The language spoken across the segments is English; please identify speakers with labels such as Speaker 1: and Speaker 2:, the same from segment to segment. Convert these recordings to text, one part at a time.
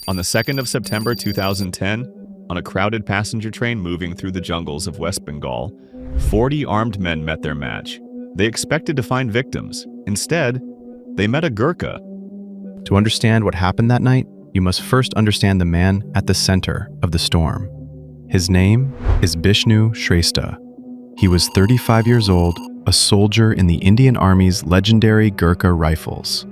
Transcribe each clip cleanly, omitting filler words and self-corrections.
Speaker 1: On the 2nd of September 2010, on a crowded passenger train moving through the jungles of West Bengal, 40 armed men met their match. They expected to find victims. Instead, they met a Gurkha.
Speaker 2: To understand what happened that night, you must first understand the man at the center of the storm. His name is Bishnu Shrestha. He was 35 years old, a soldier in the Indian Army's legendary Gurkha rifles.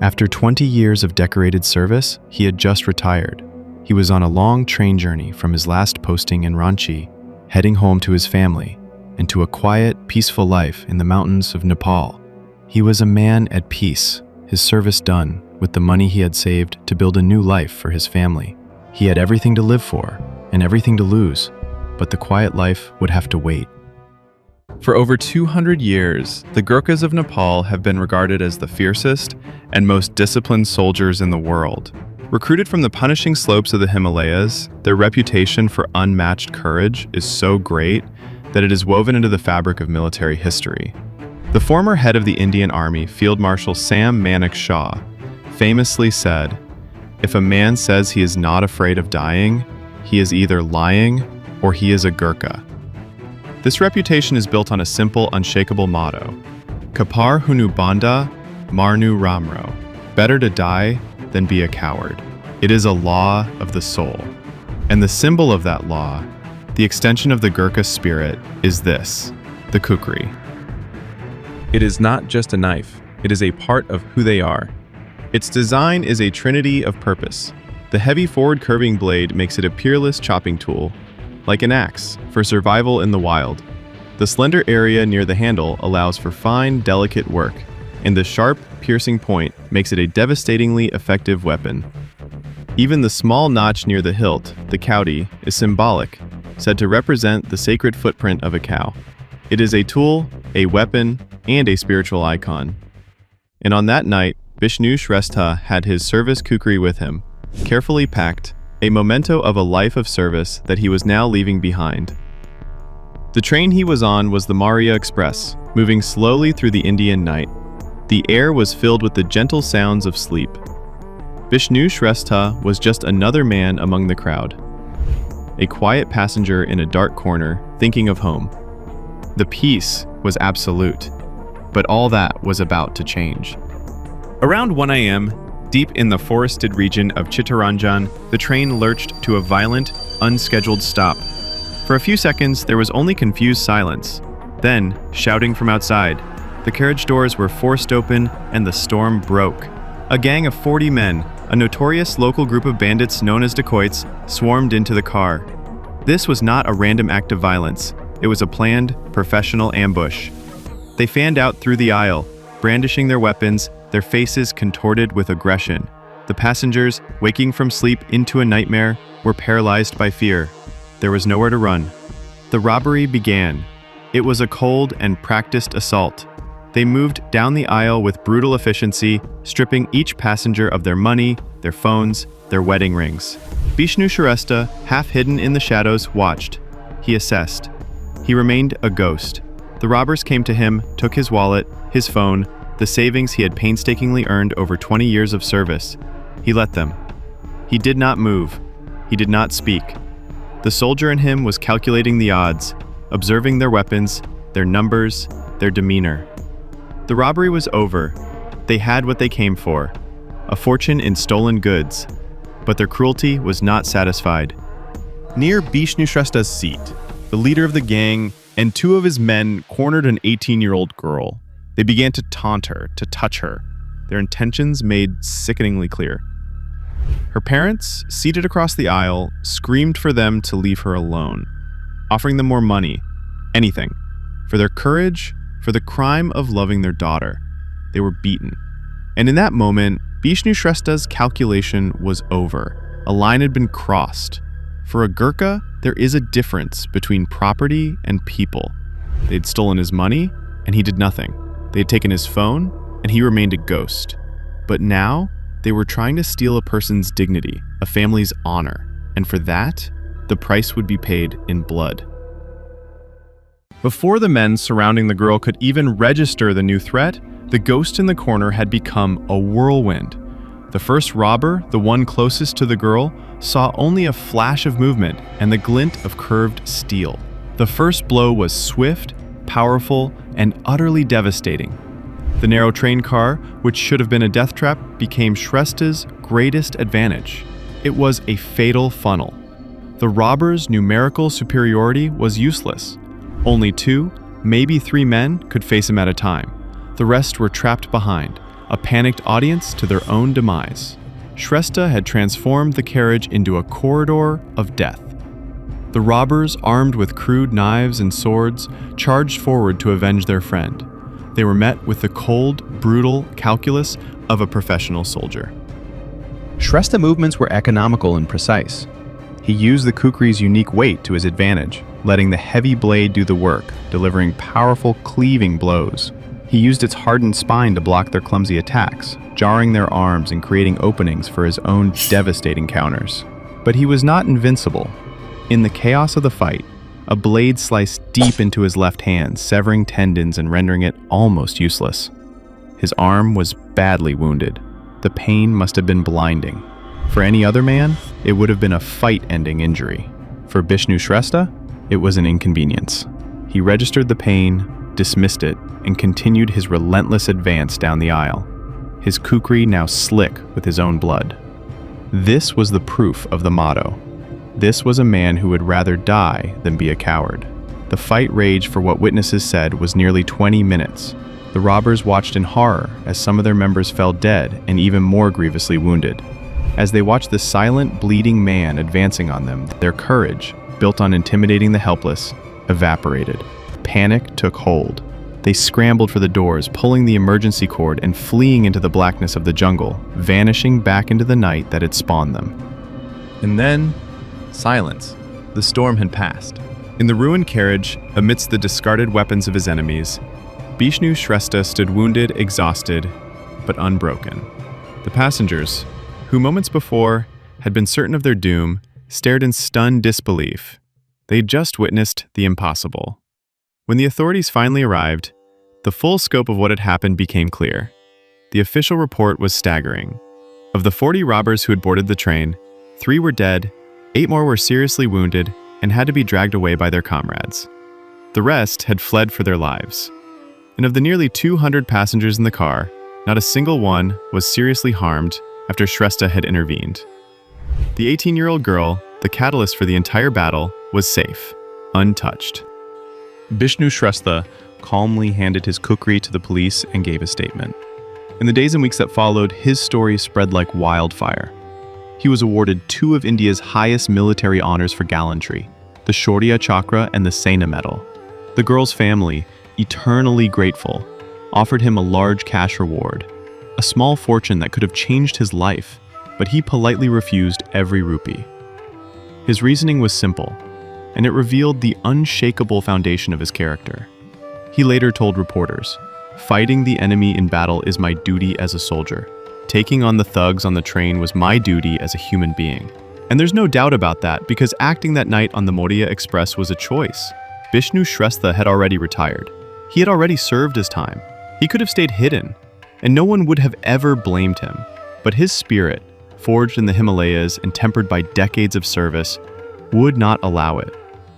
Speaker 2: After 20 years of decorated service, he had just retired. He was on a long train journey from his last posting in Ranchi, heading home to his family and to a quiet, peaceful life in the mountains of Nepal. He was a man at peace, his service done, with the money he had saved to build a new life for his family. He had everything to live for and everything to lose, but the quiet life would have to wait.
Speaker 3: For over 200 years, the Gurkhas of Nepal have been regarded as the fiercest and most disciplined soldiers in the world. Recruited from the punishing slopes of the Himalayas, their reputation for unmatched courage is so great that it is woven into the fabric of military history. The former head of the Indian Army, Field Marshal Sam Manekshaw, famously said, "If a man says he is not afraid of dying, he is either lying or he is a Gurkha." This reputation is built on a simple, unshakable motto: Kapar hunu banda, marnu ramro. Better to die than be a coward. It is a law of the soul. And the symbol of that law, the extension of the Gurkha spirit, is this, the Kukri. It is not just a knife, it is a part of who they are. Its design is a trinity of purpose. The heavy forward curving blade makes it a peerless chopping tool, like an axe, for survival in the wild. The slender area near the handle allows for fine, delicate work, and the sharp, piercing point makes it a devastatingly effective weapon. Even the small notch near the hilt, the kaudi, is symbolic, said to represent the sacred footprint of a cow. It is a tool, a weapon, and a spiritual icon. And on that night, Bishnu Shrestha had his service kukri with him, carefully packed, a memento of a life of service that he was now leaving behind. The train he was on was the Maurya Express, moving slowly through the Indian night. The air was filled with the gentle sounds of sleep. Bishnu Shrestha was just another man among the crowd, a quiet passenger in a dark corner, thinking of home. The peace was absolute, but all that was about to change. Around 1 a.m., deep in the forested region of Chittaranjan, the train lurched to a violent, unscheduled stop. For a few seconds, there was only confused silence. Then, shouting from outside, the carriage doors were forced open and the storm broke. A gang of 40 men, a notorious local group of bandits known as dacoits, swarmed into the car. This was not a random act of violence. It was a planned, professional ambush. They fanned out through the aisle, brandishing their weapons, their faces contorted with aggression. The passengers, waking from sleep into a nightmare, were paralyzed by fear. There was nowhere to run. The robbery began. It was a cold and practiced assault. They moved down the aisle with brutal efficiency, stripping each passenger of their money, their phones, their wedding rings. Bishnu Shrestha, half hidden in the shadows, watched. He assessed. He remained a ghost. The robbers came to him, took his wallet, his phone, the savings he had painstakingly earned over 20 years of service. He let them. He did not move. He did not speak. The soldier in him was calculating the odds, observing their weapons, their numbers, their demeanor. The robbery was over. They had what they came for, a fortune in stolen goods. But their cruelty was not satisfied. Near Bishnu Shrestha's seat, the leader of the gang and 2 of his men cornered an 18-year-old girl. They began to taunt her, to touch her, their intentions made sickeningly clear. Her parents, seated across the aisle, screamed for them to leave her alone, offering them more money, anything, for their courage, for the crime of loving their daughter. They were beaten. And in that moment, Bishnu Shrestha's calculation was over. A line had been crossed. For a Gurkha, there is a difference between property and people. They had stolen his money, and he did nothing. They had taken his phone, and he remained a ghost. But now, they were trying to steal a person's dignity, a family's honor, and for that, the price would be paid in blood. Before the men surrounding the girl could even register the new threat, the ghost in the corner had become a whirlwind. The first robber, the one closest to the girl, saw only a flash of movement and the glint of curved steel. The first blow was swift, powerful, and utterly devastating. The narrow train car, which should have been a death trap, became Shrestha's greatest advantage. It was a fatal funnel. The robber's numerical superiority was useless. Only 2, maybe 3 men could face him at a time. The rest were trapped behind, a panicked audience to their own demise. Shrestha had transformed the carriage into a corridor of death. The robbers, armed with crude knives and swords, charged forward to avenge their friend. They were met with the cold, brutal calculus of a professional soldier.
Speaker 2: Shrestha movements were economical and precise. He used the Kukri's unique weight to his advantage, letting the heavy blade do the work, delivering powerful, cleaving blows. He used its hardened spine to block their clumsy attacks, jarring their arms and creating openings for his own devastating counters. But he was not invincible. In the chaos of the fight, a blade sliced deep into his left hand, severing tendons and rendering it almost useless. His arm was badly wounded. The pain must have been blinding. For any other man, it would have been a fight-ending injury. For Bishnu Shrestha, it was an inconvenience. He registered the pain, dismissed it, and continued his relentless advance down the aisle, his kukri now slick with his own blood. This was the proof of the motto. This was a man who would rather die than be a coward. The fight raged for what witnesses said was nearly 20 minutes. The robbers watched in horror as some of their members fell dead and even more grievously wounded. As they watched the silent, bleeding man advancing on them, their courage, built on intimidating the helpless, evaporated. Panic took hold. They scrambled for the doors, pulling the emergency cord and fleeing into the blackness of the jungle, vanishing back into the night that had spawned them.
Speaker 3: And then, silence. The storm had passed. In the ruined carriage, amidst the discarded weapons of his enemies, Bishnu Shrestha stood wounded, exhausted, but unbroken. The passengers, who moments before had been certain of their doom, stared in stunned disbelief. They had just witnessed the impossible. When the authorities finally arrived, the full scope of what had happened became clear. The official report was staggering. Of the 40 robbers who had boarded the train, 3 were dead, 8 more were seriously wounded and had to be dragged away by their comrades. The rest had fled for their lives. And of the nearly 200 passengers in the car, not a single one was seriously harmed after Shrestha had intervened. The 18-year-old girl, the catalyst for the entire battle, was safe, untouched. Bishnu Shrestha calmly handed his kukri to the police and gave a statement. In the days and weeks that followed, his story spread like wildfire. He was awarded 2 of India's highest military honors for gallantry, the Shaurya Chakra and the Sena Medal. The girl's family, eternally grateful, offered him a large cash reward, a small fortune that could have changed his life, but he politely refused every rupee. His reasoning was simple, and it revealed the unshakable foundation of his character. He later told reporters, "Fighting the enemy in battle is my duty as a soldier. Taking on the thugs on the train was my duty as a human being." And there's no doubt about that, because acting that night on the Maurya Express was a choice. Bishnu Shrestha had already retired. He had already served his time. He could have stayed hidden, and no one would have ever blamed him. But his spirit, forged in the Himalayas and tempered by decades of service, would not allow it.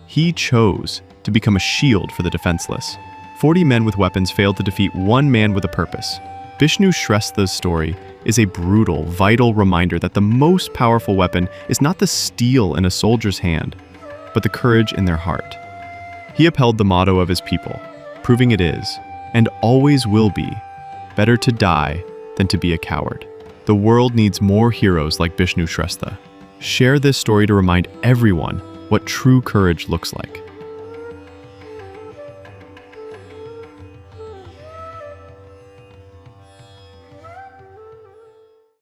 Speaker 3: He chose to become a shield for the defenseless. 40 men with weapons failed to defeat 1 man with a purpose. Bishnu Shrestha's story is a brutal, vital reminder that the most powerful weapon is not the steel in a soldier's hand, but the courage in their heart. He upheld the motto of his people, proving it is, and always will be, better to die than to be a coward. The world needs more heroes like Bishnu Shrestha. Share this story to remind everyone what true courage looks like.